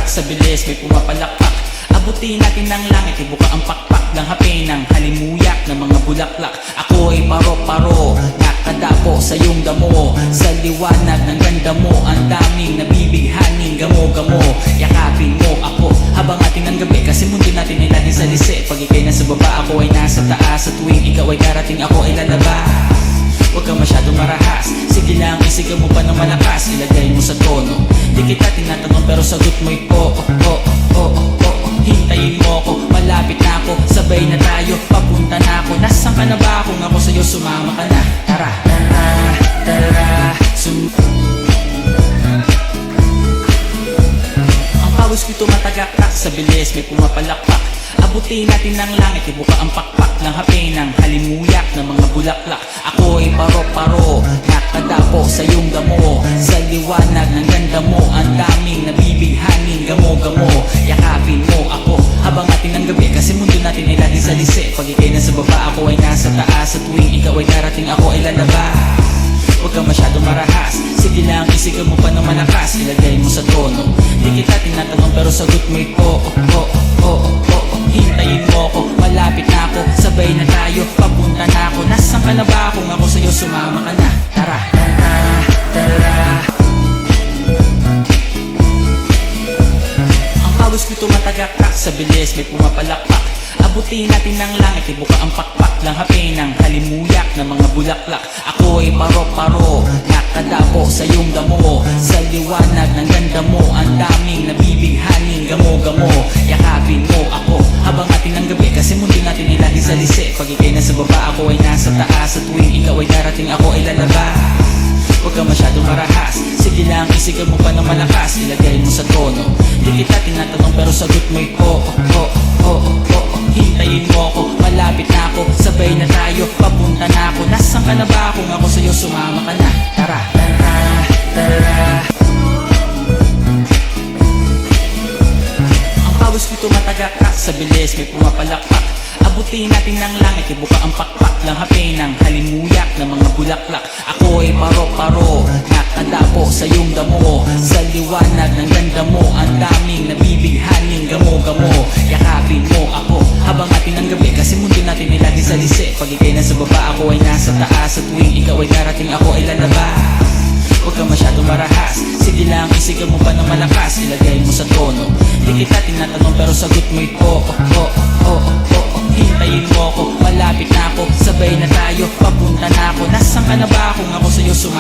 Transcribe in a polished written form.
sa bilis, may pumapalakpak. Abutin natin ng langit, ibuka ang pakpak ng hapin ng halimuyak ng mga bulaklak. Ako ay paro-paro, nakadapo sa iyong damo. Sa liwanag ng ganda mo, ang daming nabibighaning gamo-gamo. Yakapin mo ako habang ating ang gabi, kasi mundo natin ay laging salisi. Pag ikay nasa baba, ako ay nasa taas. Sa tuwing ikaw ay darating, ako ay lalabas. Huwag ka masyadong marahas, sige lang, isigaw mo pa ng malakas. Ilagay mo sa tono, di kita tinatanong pero sagot mo'y hintayin mo ko, malapit na ako, sabay na tayo, papunta na ako. Nasaan ka na ba? Kung ako sa'yo, sumama ka na. Tara, ang pawis ko'y tumatagaktak sa bilis, may pumapalakpak. Abutin natin ng langit, ibuka ang pakpak ng hapin ng halimuyak ng mga bulaklak. Ako ay paro-paro, nakadapo sa iyong damo. Sa liwanag ng ganda mo, ang daming nabibighaning gamo-gamo. Yakapin mo ako habang ating ang gabi, kasi mundo natin ay laging salisi. Pag ikay nasa baba, ako ay nasa taas. Sa tuwing ikaw ay darating, ako ay lalabas. Huwag ka masyadong marahas, sige lang, isigaw mo pa ng malakas. Ilagay mo sa tono, di kita tinatanong pero sagot mo'y hintayin mo ko, malapit na ako, sabay na tayo, papunta na ako. Nasaan ka na ba? Kung ako sa'yo, sumama ka na. Tara. Ang pawis ko'y tumatagaktak sa bilis, may pumapalakpak. Abutin natin ng langit, ibuka ang pakpak ng hapin ng halimuyak ng mga bulaklak. Ako ay paro-paro, nakadapo sa iyong damo. Sa liwanag ng ganda mo, ang daming nabibighaning gamo-gamo. Yakapin mo ako habang ating ang gabi, kasi mundo natin ay laging salisi. Pag ikay nasa baba, ako ay nasa taas. Sa tuwing ikaw ay darating, ako ay lalabas. Huwag ka masyadong marahas, sige lang, isigaw mo pa ng malakas. Ilagay mo sa tono, di kita tinatanong pero sagot mo'y hintayin mo ako, malapit na ako, sabay na tayo, papunta na ako. Nasaan ka na ba? Kung ako sa'yo, sumama ka na. Tara. Ang pawis ko'y tumatagaktak sa bilis, may pumapalakpak. Abutin natin ng langit, ibuka ang pakpak ng hapin ng halimuyak ng mga bulaklak. Ako ay paro-paro, nakadapo sa iyong damo. Sa liwanag ng ganda mo, ang daming nabibighaning gamo-gamo. Yakapin mo ako habang ating ang gabi, kasi mundo natin ay laging salisi. Pag ikay nasa baba, ako ay nasa taas. Sa tuwing ikaw ay darating, ako ay lalabas. Huwag ka masyadong marahas, sige lang, isigaw mo pa ng malakas. Ilagay mo sa tono, di kita tinatanong pero sagot mo'y hintayin mo ko, malapit na ako, sabay na tayo, papunta na ako. Nasaan ka na ba? Kung ako sa'yo, sumama